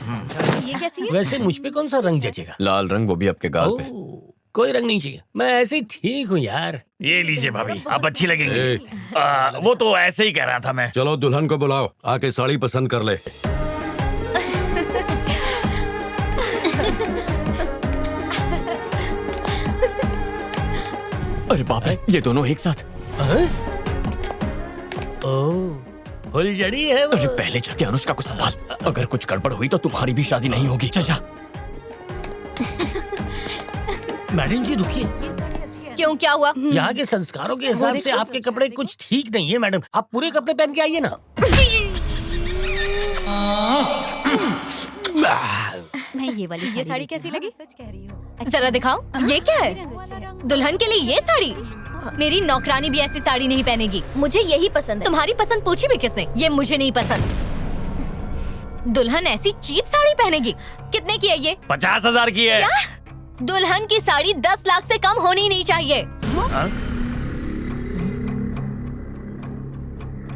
ये कैसी है? वैसे मुझ पे कौन सा रंग जचेगा? लाल रंग, वो भी आपके गाल पे। कोई रंग नहीं चाहिए, मैं ऐसे ही ठीक हूँ यार। ये लीजिए भाभी, आप अच्छी लगेंगी। वो तो ऐसे ही कह रहा था मैं। चलो दुल्हन को बुलाओ, आके साड़ी पसंद कर ले। अरे बाप रे, ये दोनों एक साथ। फुलझड़ी है वो। अरे पहले जाके अनुष्का को संभाल, अगर कुछ गड़बड़ हुई तो तुम्हारी भी शादी नहीं होगी। चल जा। मैडम जी रुकिए, क्यों, क्या हुआ? यहाँ के संस्कारों के हिसाब से आपके कपड़े कुछ ठीक नहीं है मैडम, आप पूरे कपड़े पहन के आइए ना। मैं ये वाली ये साड़ी कैसी लगी? सच कह रही हूँ। जरा दिखाओ, ये क्या है? दुल्हन के लिए ये साड़ी? मेरी नौकरानी भी ऐसी साड़ी नहीं पहनेगी। मुझे यही पसंद है। तुम्हारी पसंद पूछी भी किसने? ये मुझे नहीं पसंद। दुल्हन ऐसी चीप साड़ी पहनेगी? कितने की है ये? 50,000 की है। क्या? दुल्हन की साड़ी 10 लाख से कम होनी नहीं चाहिए।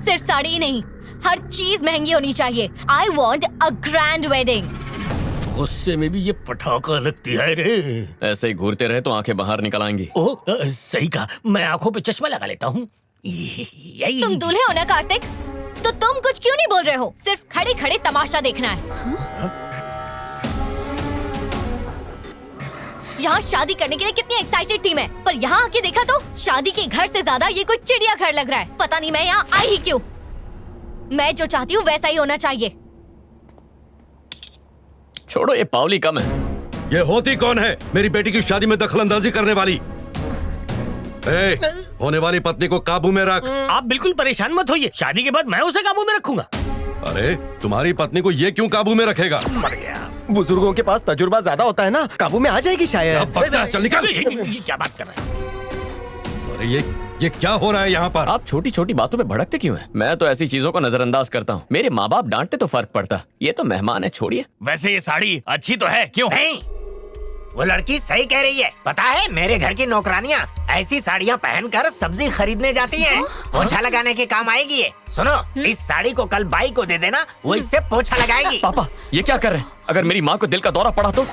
सिर्फ साड़ी ही नहीं, हर चीज महंगी होनी चाहिए। I want a grand wedding। गुस्से में भी ये पटाखा लगती है रे। ऐसे ही घूरते रहे तो आंखें बाहर निकल आएंगी। सही कहा, मैं आंखों पे चश्मा लगा लेता हूँ। यही तुम दूल्हे हो ना कार्तिक, तो तुम कुछ क्यों नहीं बोल रहे हो? सिर्फ खड़े खड़े तमाशा देखना है। यहाँ शादी करने के लिए कितनी एक्साइटेड थी मैं, पर यहाँ आके देखा तो शादी के घर से ज्यादा ये कोई चिड़ियाघर लग रहा है। पता नहीं मैं यहाँ आई ही क्यों। मैं जो चाहती हूँ वैसा ही होना चाहिए। छोड़ो, ये पावली कम है। ये होती कौन है मेरी बेटी की शादी में दखलंदाजी करने वाली? होने वाली पत्नी को काबू में रख। आप बिल्कुल परेशान मत होइए, शादी के बाद मैं उसे काबू में रखूंगा। अरे तुम्हारी पत्नी को ये क्यों काबू में रखेगा? मर गया। बुजुर्गों के पास तजुर्बा ज्यादा होता है ना, काबू में आ जाएगी शायद। चल निकल। ये क्या बात कर रहा है? अरे ये क्या हो रहा है यहाँ पर? आप छोटी छोटी बातों पे भड़कते क्यों हैं? मैं तो ऐसी चीजों को नजरअंदाज करता हूँ। मेरे माँ बाप डांटते तो फर्क पड़ता, ये तो मेहमान है, छोड़िए। वैसे ये साड़ी अच्छी तो है, क्यों? नहीं, वो लड़की सही कह रही है। पता है, मेरे घर की नौकरानियाँ ऐसी साड़ियाँ पहनकर सब्जी खरीदने जाती हैं। पोछा लगाने के काम आएगी ये। सुनो, इस साड़ी को कल बाई को दे देना, वो इससे पोछा लगाएगी। पापा ये क्या कर रहे हैं? अगर मेरी माँ को दिल का दौरा पड़ा तो?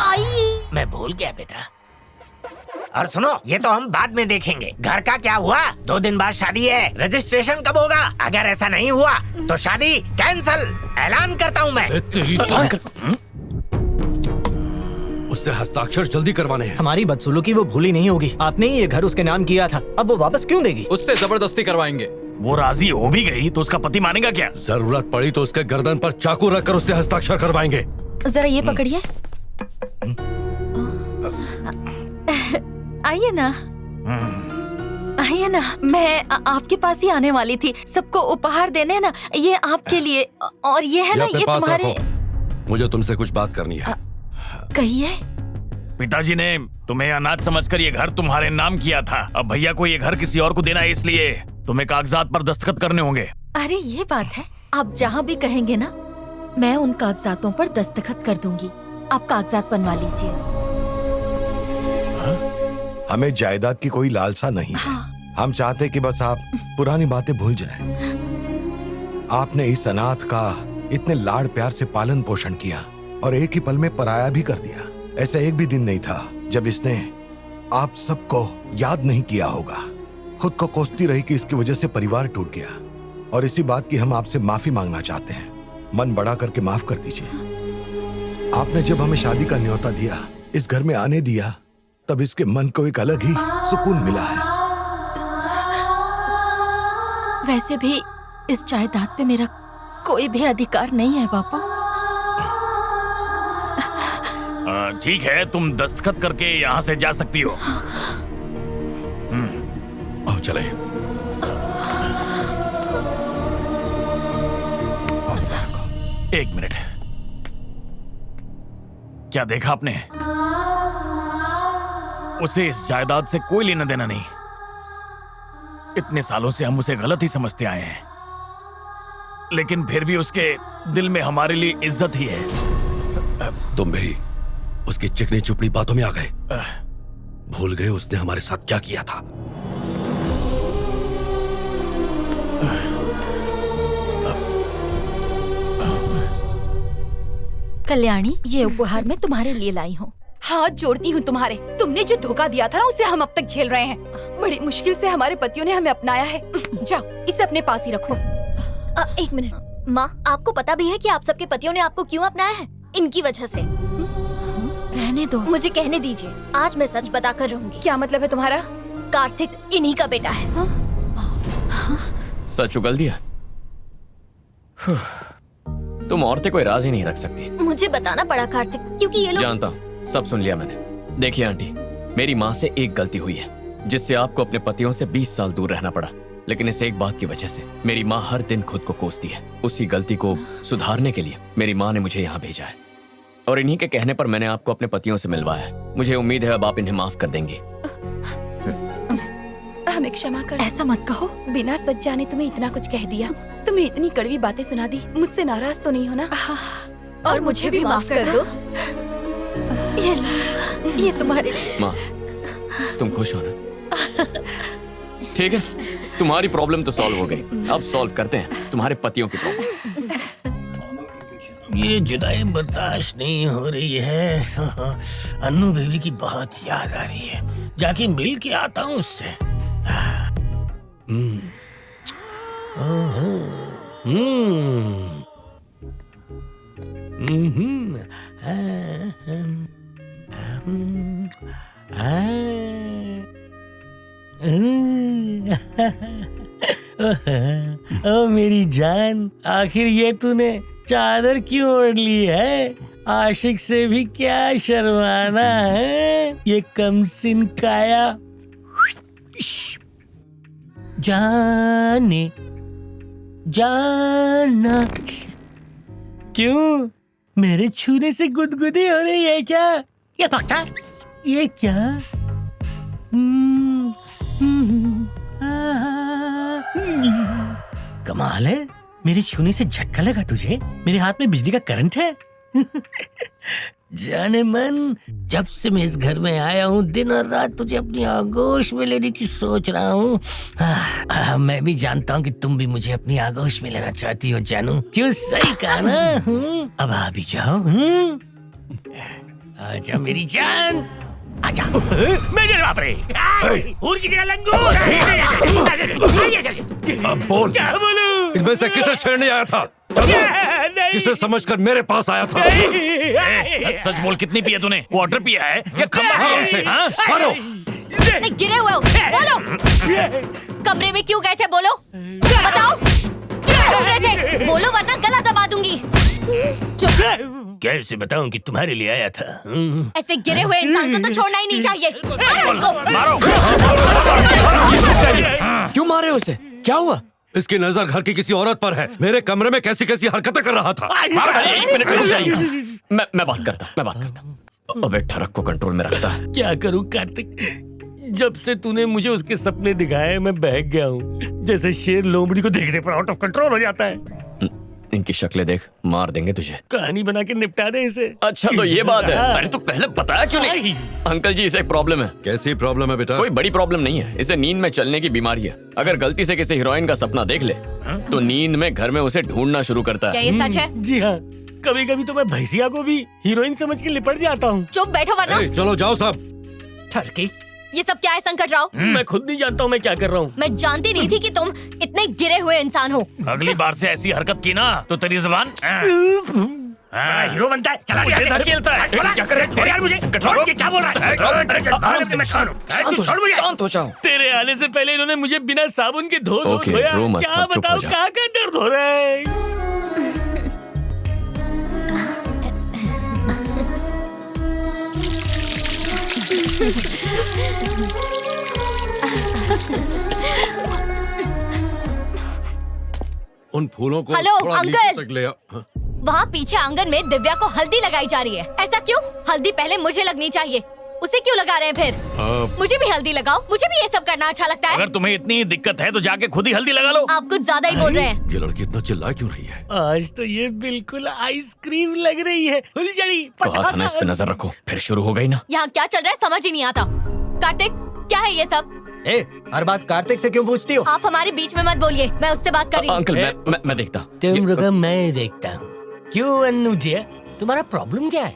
मैं भूल गया बेटा। और सुनो, ये तो हम बाद में देखेंगे। घर का क्या हुआ? 2 दिन बाद शादी है, रजिस्ट्रेशन कब होगा? अगर ऐसा नहीं हुआ तो शादी कैंसल, ऐलान करता हूँ मैं। उससे हस्ताक्षर जल्दी करवाने हैं। हमारी बदसलूकी वो भूली नहीं होगी। आपने ही ये घर उसके नाम किया था, अब वो वापस क्यों देगी? उससे जबरदस्ती करवाएंगे। वो राजी हो भी गई तो उसका पति मानेगा क्या? जरूरत पड़ी तो उसके गर्दन पर चाकू रखकर उससे हस्ताक्षर करवाएंगे। जरा ये पकड़िए। आइए ना, आइए ना। मैं आपके पास ही आने वाली थी, सबको उपहार देने ना। ये आपके लिए, और ये है ना, ये तुम्हारे। मुझे तुमसे कुछ बात करनी है। कहिए। पिताजी ने तुम्हें अनाथ समझकर ये घर तुम्हारे नाम किया था। अब भैया को ये घर किसी और को देना है, इसलिए तुम्हें कागजात पर दस्तखत करने होंगे। अरे ये बात है, आप जहाँ भी कहेंगे ना, मैं उन कागजातों पर दस्तखत कर दूंगी। आप कागजात बनवा लीजिए। हमें जायदाद की कोई लालसा नहीं है। हम चाहते कि बस आप पुरानी बातें भूल जाएं। आपने इस अनाथ का इतने लाड़ प्यार से पालन पोषण किया और एक ही पल में पराया भी कर दिया। ऐसा एक भी दिन नहीं था जब इसने आप सबको याद नहीं किया होगा। खुद को कोसती रही कि इसकी वजह से परिवार टूट गया, और इसी बात की हम आपसे माफी मांगना चाहते हैं। मन बड़ा करके माफ कर दीजिए। आपने जब हमें शादी का न्योता दिया, इस घर में आने दिया, तब इसके मन को एक अलग ही सुकून मिला है। वैसे भी इस जायदाद पे मेरा कोई भी अधिकार नहीं है बापू। ठीक है, तुम दस्तखत करके यहाँ से जा सकती हो। आओ चले। एक मिनट, क्या देखा आपने? उसे इस जायदाद से कोई लेना देना नहीं। इतने सालों से हम उसे गलत ही समझते आए हैं, लेकिन फिर भी उसके दिल में हमारे लिए इज्जत ही है। तुम भी उसकी चिकनी चुपड़ी बातों में आ गए। भूल गए उसने हमारे साथ क्या किया था। कल्याणी, ये उपहार मैं तुम्हारे लिए लाई हूँ। हाथ जोड़ती हूँ तुम्हारे। तुमने जो धोखा दिया था ना, उसे हम अब तक झेल रहे हैं। बड़ी मुश्किल से हमारे पतियों ने हमें अपनाया है। जाओ, इसे अपने पास ही रखो। एक मिनट माँ, आपको पता भी है कि आप सबके पतियों ने आपको क्यों अपनाया है? इनकी वजह से। रहने दो, मुझे कहने दीजिए। आज मैं सच बताकर रहूंगी। क्या मतलब है तुम्हारा? कार्तिक इन्हीं का बेटा है। सच उगल दिया। तुम औरतें कोई राज ही नहीं रख सकती। मुझे बताना पड़ा कार्तिक, क्योंकि ये लोग। जानता हूँ, सब सुन लिया मैंने। देखिए आंटी, मेरी माँ से एक गलती हुई है जिससे आपको अपने पतियों से 20 साल दूर रहना पड़ा। लेकिन इस एक बात की वजह से मेरी माँ हर दिन खुद को कोसती है। उसी गलती को सुधारने के लिए मेरी माँ ने मुझे यहाँ भेजा है और इन्हीं के कहने पर मैंने आपको अपने पतियों से मिलवाया है। मुझे उम्मीद है अब आप इन्हें माफ कर देंगी। हमें क्षमा कर। ऐसा मत कहो। बिना सच जाने तुम्हें इतना कुछ कह दिया, तुम्हें इतनी कड़वी बातें सुना दी। मुझसे नाराज तो नहीं हो ना? और मुझे भी माफ कर दो। ये तुम्हारे। माँ, तुम खुश हो ना? ठीक है, तुम्हारी प्रॉब्लम तो सॉल्व हो गई। अब सॉल्व करते हैं तुम्हारे पतियों की प्रॉब्लम। ये जुदाई बर्दाश्त नहीं हो रही है। अन्नू बेबी की बहुत याद आ रही है। जाके मिल के आता हूँ उससे। ओ मेरी जान, आखिर ये तूने चादर क्यों ओढ़ ली है? आशिक से भी क्या शर्माना है? ये कमसिन काया। जाने जाना क्यों? मेरे छूने से गुदगुदी हो रही है क्या? ये पक्का? ये क्या? कमाल है, मेरे छूने से झटका लगा तुझे? मेरे हाथ में बिजली का करंट है। जाने मन, जब से मैं इस घर में आया हूँ दिन और रात तुझे अपनी आगोश में लेने की सोच रहा हूँ। मैं भी जानता हूँ कि तुम भी मुझे अपनी आगोश में लेना चाहती हो जानू। क्यों, सही कहा ना? अब आ भी जाओ। आजा मेरी जान, आजा। मेरे बाप रे, और की जगह लंगूर। अब बोल, क्या बोलूं? इनमें से किसे छेड़ने आया था? किसे समझकर मेरे पास आया था? सच बोल, कितनी पिया तूने? क्वार्टर पिया है या खम्बा? मारो इसे, मारो। गिरे हुए हो, बोलो। कमरे में क्यों गए थे? बोलो, बताओ। क्या कर रहे थे? बोलो वरना गला दबा दूंगी। चुप। कैसे बताऊं कि तुम्हारे लिए आया था? ऐसे गिरे हुए इंसान को तो छोड़ना ही नहीं चाहिए। मारो इसको। मारो। क्यों मारे उसे? क्या हुआ? इसकी नजर घर की किसी औरत पर है। मेरे कमरे में कैसी कैसी हरकतें कर रहा था। एक मिनट रुक जाइए। मैं बात करता। अबे ठरक को कंट्रोल में रखता। क्या करूं कार्तिक, जब से तूने मुझे उसके सपने दिखाए मैं बहक गया हूँ। जैसे शेर लोमड़ी को देखने पर आउट ऑफ कंट्रोल हो जाता है। इनकी शक्लें देख, मार देंगे तुझे। कहानी बना के निपटा दे इसे। अच्छा तो ये बात है। अरे तो पहले बताया क्यों नहीं? अंकल जी, इसे एक प्रॉब्लम है। कैसी प्रॉब्लम है बेटा? कोई बड़ी प्रॉब्लम नहीं है, इसे नींद में चलने की बीमारी है। अगर गलती से किसी हीरोइन का सपना देख ले तो नींद में घर में उसे ढूंढना शुरू करता है। क्या ये सच है? जी हाँ, कभी कभी तो मैं भैंसिया को भी हीरोइन समझ के लिपट जाता हूँ। चुप बैठो वरना। चलो जाओ सब। ठरकी, ये सब क्या है संकट राव? मैं खुद नहीं जानता हूँ मैं क्या कर रहा हूँ। मैं जानती नहीं थी कि तुम इतने गिरे हुए इंसान हो। अगली बार से ऐसी हरकत की ना तो तेरी जुबान हीरो बनता है, चला मुझे धकेलता है। क्या कर रहे यार मुझे? ये क्या बोल रहा है? शांत हो जाओ। तेरे आने से पहले इन्होंने मुझे बिना साबुन के धो ओके, धोया। रो मत, क्या चुप हो बताओ, जा। कहाँ का दर्द हो रहा है? उन फूलों को हेलो, थोड़ा अंकल। नीचे तक ले आ। हाँ? वहाँ पीछे आंगन में दिव्या को हल्दी लगाई जा रही है। ऐसा क्यों? हल्दी पहले मुझे लगनी चाहिए, उसे क्यों लगा रहे हैं फिर? मुझे भी हल्दी लगाओ, मुझे भी ये सब करना अच्छा लगता है। अगर तुम्हें इतनी दिक्कत है तो जाके खुद ही हल्दी लगा लो। आप कुछ ज्यादा ही बोल रहे हैं। ये लड़की इतना चिल्ला क्यों रही है? आज तो ये बिल्कुल आइसक्रीम लग रही है। फुलझड़ी कहा था ना इस पे नजर रखो, फिर शुरू हो गई ना। यहाँ क्या चल रहा है समझ ही नहीं आता। कार्तिक, क्या है ये सब? हर बात कार्तिक से क्यों पूछती हो? आप हमारे बीच में मत बोलिए, मैं उससे बात कर रही हूँ। अंकल मैं देखता। तुम रुको, मैं देखता हूँ। क्यों अन्नू जी, तुम्हारा प्रॉब्लम क्या है?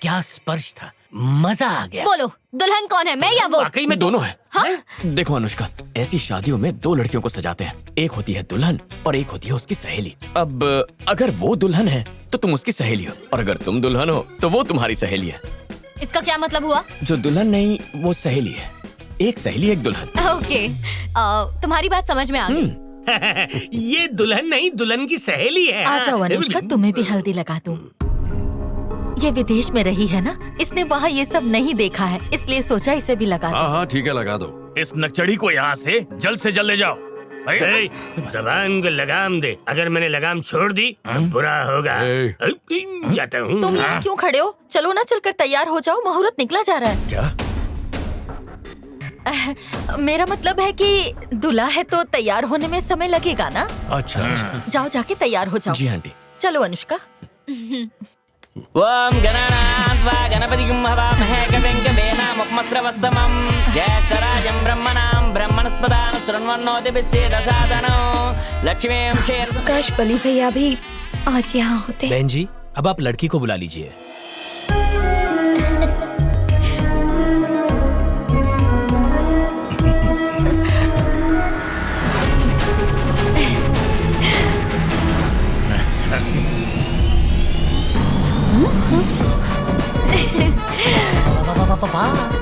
क्या स्पर्श था, मजा आ गया। बोलो, दुल्हन कौन है, मैं या वो? वाकई में दोनों है। हाँ? देखो अनुष्का, ऐसी शादियों में दो लड़कियों को सजाते हैं, एक होती है दुल्हन और एक होती है उसकी सहेली। अब अगर वो दुल्हन है तो तुम उसकी सहेली हो, और अगर तुम दुल्हन हो तो वो तुम्हारी सहेली है। इसका क्या मतलब हुआ? जो दुल्हन नहीं वो सहेली है, एक सहेली एक दुल्हन। ओके, तुम्हारी बात समझ में आ गई। ये दुल्हन नहीं, दुल्हन की सहेली है। आ जाओ अनुष्का, तुम्हें भी हल्दी लगा दूं। ये विदेश में रही है ना, इसने वहाँ ये सब नहीं देखा है, इसलिए सोचा इसे भी लगा दूं। हाँ हाँ ठीक है, लगा दो। इस नकचड़ी को यहाँ से जल्द ले जाओ। जबान को लगाम दे, अगर मैंने लगाम छोड़ दी तो बुरा होगा। जाता हूँ। तुम यहाँ क्यों खड़े हो? चलो ना, चलकर तैयार हो जाओ, मुहूर्त निकला जा रहा है। क्या? मेरा मतलब है कि दूल्हा है तो तैयार होने में समय लगेगा ना। अच्छा जाओ, जाके तैयार हो जाओ। जी आंटी। चलो अनुष्का। ओम गणानात्वा गणपतिं हवामहे कविं कवीनामुपमस्रवस्तमं ज्येष्ठराजं ब्रह्मणां ब्रह्मणस्पदान शृण्वन्नोतिभिस्सेदसादनो लक्ष्मीं शेर। काश बली भैया भी आज यहाँ होते। बहन जी, अब आप लड़की को बुला लीजिए।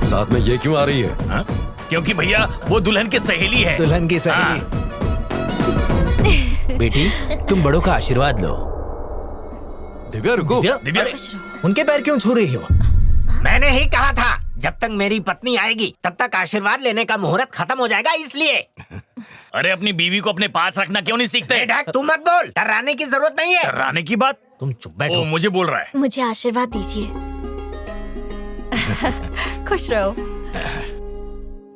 साथ में ये क्यों आ रही है? हाँ? क्योंकि भैया वो दुल्हन की सहेली है। दुल्हन की सहेली। बेटी, तुम बड़ों का आशीर्वाद लो। दिव्या रुको। दिव्या, उनके पैर क्यों छू रही हो? मैंने ही कहा था, जब तक मेरी पत्नी आएगी तब तक आशीर्वाद लेने का मुहूर्त खत्म हो जाएगा, इसलिए। अरे अपनी बीवी को अपने पास रखना क्यों नहीं सीखते? तू मत बोल, डराने की जरूरत नहीं है। डराने की बात? तुम चुप बैठो। मुझे बोल रहा है। मुझे आशीर्वाद दीजिए। खुश रहो।